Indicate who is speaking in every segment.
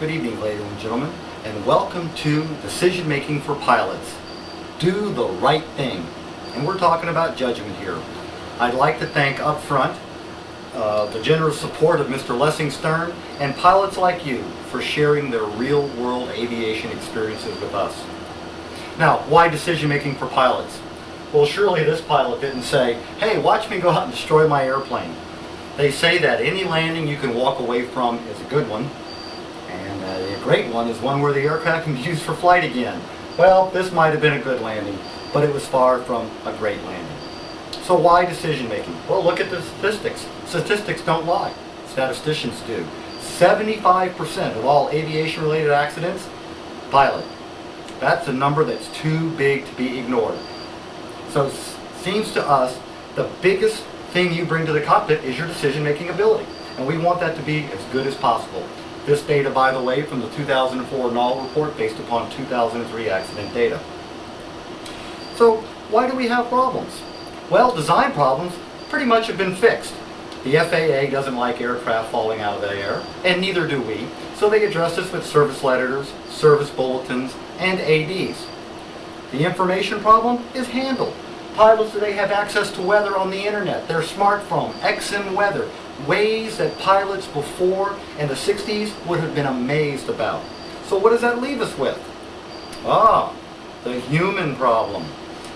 Speaker 1: Good evening, ladies and gentlemen, and welcome to Decision Making for Pilots. Do the right thing. And we're talking about judgment here. I'd like to thank up front the generous support of Mr. Lessing Stern and pilots like you for sharing their real-world aviation experiences with us. Now, why decision making for pilots? Well, surely this pilot didn't say, hey, watch me go out and destroy my airplane. They say that any landing you can walk away from is a good one, and a great one is one where the aircraft can be used for flight again. Well, this might have been a good landing, but it was far from a great landing. So why decision making? Well, look at the statistics. Statistics don't lie. Statisticians do. 75% of all aviation-related accidents, pilot. That's a number that's too big to be ignored. So it seems to us the biggest thing you bring to the cockpit is your decision-making ability. And we want that to be as good as possible. This data, by the way, from the 2004 NOL report based upon 2003 accident data. So why do we have problems? Well, design problems pretty much have been fixed. The FAA doesn't like aircraft falling out of the air, and neither do we. So they address this with service letters, service bulletins, and ADs. The information problem is handled. Pilots today have access to weather on the internet, their smartphone, XM weather, ways that pilots before in the 60s would have been amazed about. So what does that leave us with? The human problem.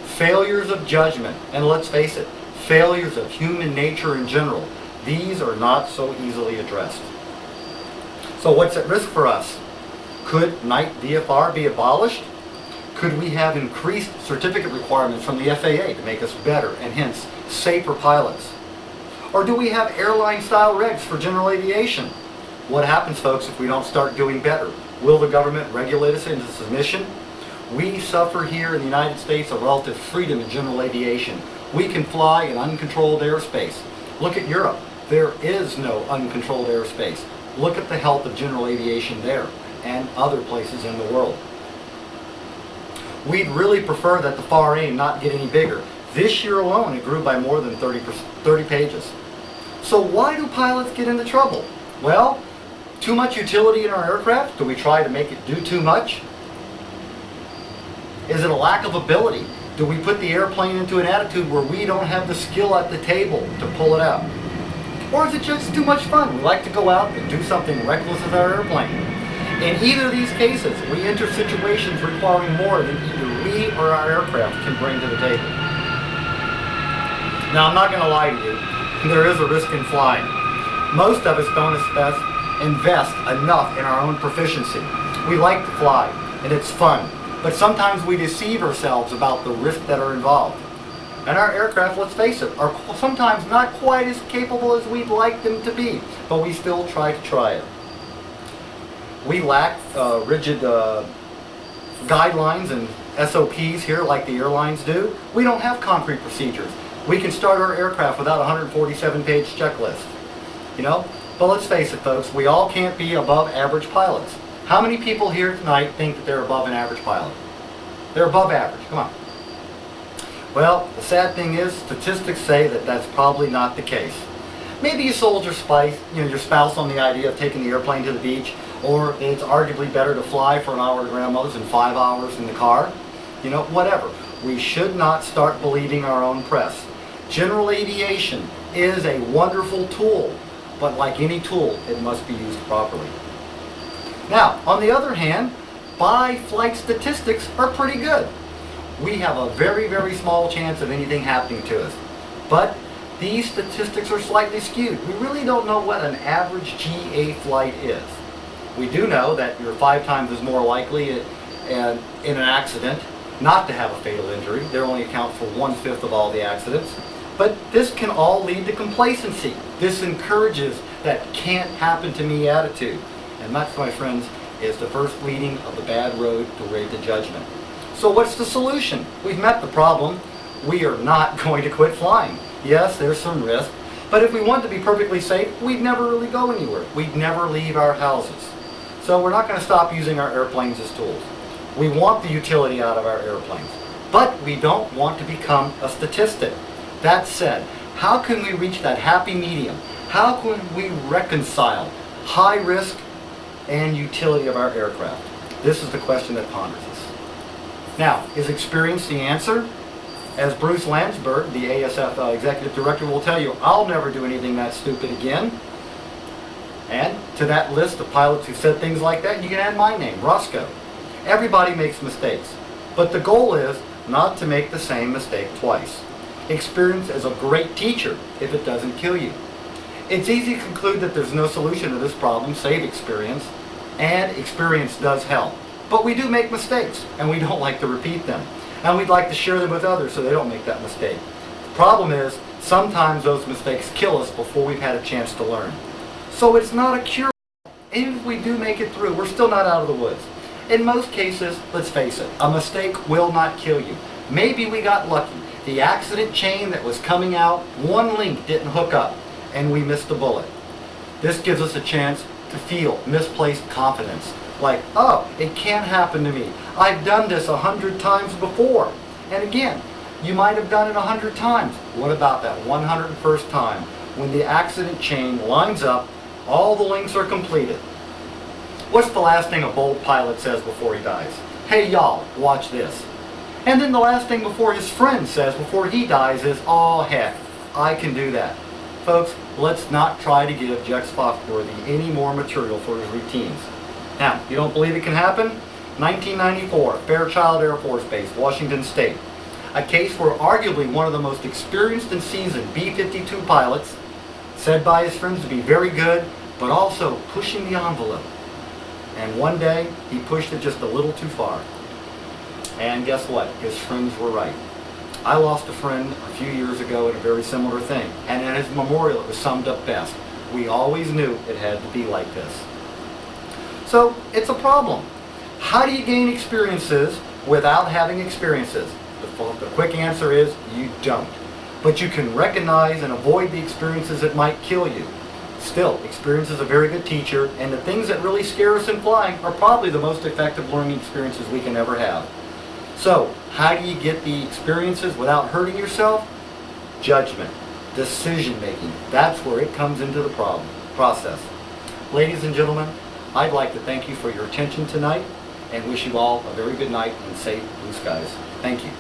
Speaker 1: Failures of judgment, and let's face it, failures of human nature in general. These are not so easily addressed. So what's at risk for us? Could night VFR be abolished? Could we have increased certificate requirements from the FAA to make us better and hence safer pilots? Or do we have airline-style regs for general aviation? What happens, folks, if we don't start doing better? Will the government regulate us into submission? We suffer here in the United States a relative freedom in general aviation. We can fly in uncontrolled airspace. Look at Europe. There is no uncontrolled airspace. Look at the health of general aviation there and other places in the world. We'd really prefer that the FAR aim not get any bigger. This year alone, it grew by more than 30 pages. So why do pilots get into trouble? Well, too much utility in our aircraft? Do we try to make it do too much? Is it a lack of ability? Do we put the airplane into an attitude where we don't have the skill at the table to pull it out? Or is it just too much fun? We like to go out and do something reckless with our airplane. In either of these cases, we enter situations requiring more than either we or our aircraft can bring to the table. Now, I'm not going to lie to you. There is a risk in flying. Most of us don't invest enough in our own proficiency. We like to fly, and it's fun. But sometimes we deceive ourselves about the risks that are involved. And our aircraft, let's face it, are sometimes not quite as capable as we'd like them to be, but we still try it. We lack rigid guidelines and SOPs here like the airlines do. We don't have concrete procedures. We can start our aircraft without a 147-page checklist. But let's face it, folks, we all can't be above average pilots. How many people here tonight think that they're above an average pilot? They're above average. Come on. Well, the sad thing is, statistics say that that's probably not the case. Maybe you sold your spouse on the idea of taking the airplane to the beach, or it's arguably better to fly for an hour to grandmother's than 5 hours in the car. Whatever. We should not start believing our own press. General aviation is a wonderful tool, but like any tool, it must be used properly. Now, on the other hand, by-flight statistics are pretty good. We have a very, very small chance of anything happening to us. But these statistics are slightly skewed. We really don't know what an average GA flight is. We do know that you're 5 times as more likely in an accident not to have a fatal injury. They only account for 1/5 of all the accidents. But this can all lead to complacency. This encourages that can't happen to me attitude. And that, my friends, is the first leading of the bad road to raid the judgment. So what's the solution? We've met the problem. We are not going to quit flying. Yes, there's some risk. But if we want to be perfectly safe, we'd never really go anywhere. We'd never leave our houses. So we're not going to stop using our airplanes as tools. We want the utility out of our airplanes. But we don't want to become a statistic. That said, how can we reach that happy medium? How can we reconcile high risk and utility of our aircraft? This is the question that ponders us. Now, is experience the answer? As Bruce Landsberg, the ASF executive director, will tell you, I'll never do anything that stupid again. And to that list of pilots who said things like that, you can add my name, Roscoe. Everybody makes mistakes, but the goal is not to make the same mistake twice. Experience is a great teacher if it doesn't kill you. It's easy to conclude that there's no solution to this problem save experience, and experience does help. But we do make mistakes, and we don't like to repeat them. And we'd like to share them with others so they don't make that mistake. The problem is, sometimes those mistakes kill us before we've had a chance to learn. So it's not a cure. Even if we do make it through, we're still not out of the woods. In most cases, let's face it, a mistake will not kill you. Maybe we got lucky. The accident chain that was coming out, one link didn't hook up, and we missed the bullet. This gives us a chance to feel misplaced confidence. Like, oh, it can't happen to me. I've done this 100 times before. And again, you might have done it 100 times. What about that 101st time when the accident chain lines up, all the links are completed? What's the last thing a bold pilot says before he dies? Hey y'all, watch this. And then the last thing before his friend says before he dies is, oh heck, I can do that. Folks, let's not try to give Jex Foxworthy any more material for his routines. Now, you don't believe it can happen? 1994, Fairchild Air Force Base, Washington State. A case where arguably one of the most experienced and seasoned B-52 pilots, said by his friends to be very good, but also pushing the envelope. And one day, he pushed it just a little too far. And guess what? His friends were right. I lost a friend a few years ago in a very similar thing. And at his memorial, it was summed up best. We always knew it had to be like this. So, it's a problem. How do you gain experiences without having experiences? The quick answer is, you don't. But you can recognize and avoid the experiences that might kill you. Still, experience is a very good teacher, and the things that really scare us in flying are probably the most effective learning experiences we can ever have. So, how do you get the experiences without hurting yourself? Judgment, decision making. That's where it comes into the process. Ladies and gentlemen, I'd like to thank you for your attention tonight and wish you all a very good night and safe blue skies. Thank you.